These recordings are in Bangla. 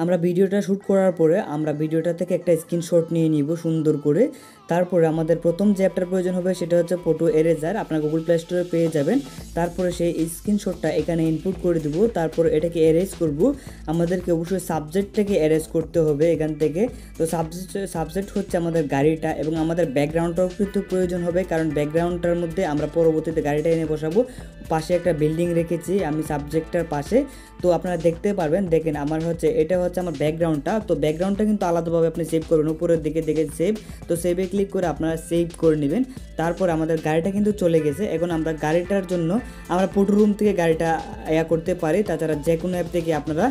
আমরা ভিডিওটা শ্যুট করার পরে আমরা ভিডিওটা থেকে একটা স্ক্রিনশট নিয়ে নিব সুন্দর করে। তারপরে আমাদের প্রথম যে অ্যাপটার প্রয়োজন হবে সেটা হচ্ছে ফটো এরেজার, আপনার গুগল প্লে স্টোরে পেয়ে যাবেন। তারপরে সেই স্ক্রিনশটটা এখানে ইনপুট করে দেবো, তারপর এটাকে এরেজ করব। আমাদেরকে অবশ্যই সাবজেক্টটাকে এরেজ করতে হবে এখান থেকে। তো সাবজেক্ট হচ্ছে আমাদের গাড়িটা, এবং আমাদের ব্যাকগ্রাউন্ডটাও কিন্তু প্রয়োজন হবে, কারণ ব্যাকগ্রাউন্ডটার মধ্যে আমরা পরবর্তীতে গাড়িটা এনে বসাবো। পাশে একটা বিল্ডিং রেখেছি আমি সাবজেক্টটার পাশে, তো আপনারা দেখতে পারবেন। দেখেন আমার হচ্ছে এটা হচ্ছে আমার ব্যাকগ্রাউন্ডটা। তো ব্যাকগ্রাউন্ডটা কিন্তু আলাদাভাবে আপনি সেভ করবেন, উপরের দিকে দেখে সেভ, তো সেভে ক্লিক করে আপনারা সেভ করে নেবেন। তারপর আমাদের গাড়িটা কিন্তু চলে গেছে। এখন আমরা গাড়িটার জন্য আমরা ফটো রুম থেকে গাড়িটা করতে পারি, তাছাড়া যে কোনো অ্যাপ থেকে আপনারা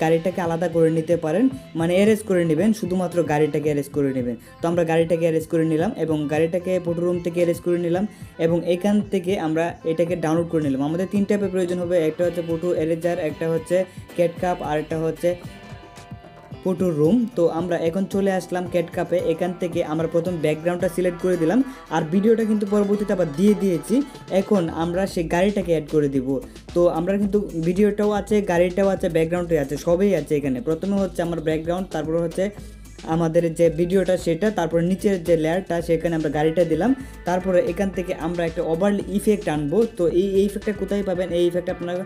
গাড়িটাকে আলাদা করে নিতে পারেন, মানে এরেজ করে নেবেন, শুধুমাত্র গাড়িটাকে এরেজ করে নেবেন। তো আমরা গাড়িটাকে এরেজ করে নিলাম এবং গাড়িটাকে ফটো রুম থেকে এরেজ করে নিলাম, এবং এখান থেকে আমরা এটাকে ডাউনলোড করে নিলাম। আমাদের তিনটা অ্যাপের প্রয়োজন হবে, একটা হচ্ছে ফটো এরেজার, একটা হচ্ছে ক্যাটকাপ, আর একটা হচ্ছে ফটো রুম। তো আমরা এখন চলে আসলাম ক্যাটকাপে। এখান থেকে আমরা প্রথম ব্যাকগ্রাউন্ডটা সিলেক্ট করে দিলাম, আর ভিডিওটা কিন্তু পরবর্তীতে আবার দিয়ে দিয়েছি। এখন আমরা সেই গাড়িটাকে অ্যাড করে দিব। তো আমরা কিন্তু ভিডিওটাও আছে, গাড়িটাও আছে, ব্যাকগ্রাউন্ডটাও আছে, সবই আছে এখানে। প্রথমে হচ্ছে আমার ব্যাকগ্রাউন্ড, তারপর হচ্ছে আমাদের যে ভিডিওটা সেটা, তারপর নিচের যে লেয়ারটা সেখানে আমরা গাড়িটা দিলাম। তারপরে এখান থেকে আমরা একটা ওভারলে ইফেক্ট আনবো। তো এই ইফেক্টটা কোথায় পাবেন? এই ইফেক্ট আপনারা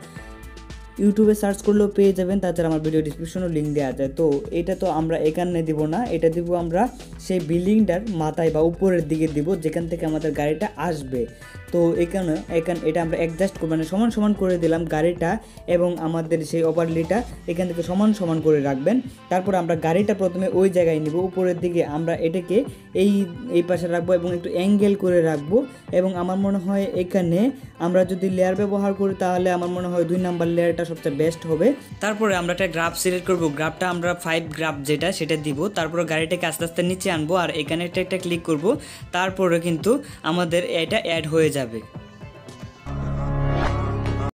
ইউটিউবে সার্চ করলেও পেয়ে যাবেন, তাছাড়া আমার ভিডিও ডিসক্রিপশনেও লিঙ্ক দেওয়া যায়। তো এটা তো আমরা এখানে দিব না, এটা দিব আমরা সেই বিল্ডিংটার মাথায় বা উপরের দিকে দিব, যেখান থেকে আমাদের গাড়িটা আসবে। তো এখানে এটা আমরা অ্যাডজাস্ট করব, মানে সমান সমান করে দিলাম গাড়িটা এবং আমাদের সেই ওভারলিটা এখান থেকে সমান সমান করে রাখবেন। তারপর আমরা গাড়িটা প্রথমে ওই জায়গায় নিব, উপরের দিকে আমরা এটাকে এই পাশে রাখবো এবং একটু অ্যাঙ্গেল করে রাখবো। এবং আমার মনে হয় এখানে আমরা যদি লেয়ার ব্যবহার করি তাহলে আমার মনে হয় 2 নাম্বার লেয়ারটা সবচেয়ে বেস্ট হবে। তারপরে আমরা একটা গ্রাফ সিলেক্ট করব, গ্রাফটা আমরা 5 গ্রাফ যেটা সেটা দিব। তারপরে গাড়িটাকে আস্তে আস্তে নিচে আনবো আর এখানে একটা ক্লিক করব, তারপরে কিন্তু আমাদের এটা অ্যাড হয়ে যাবে।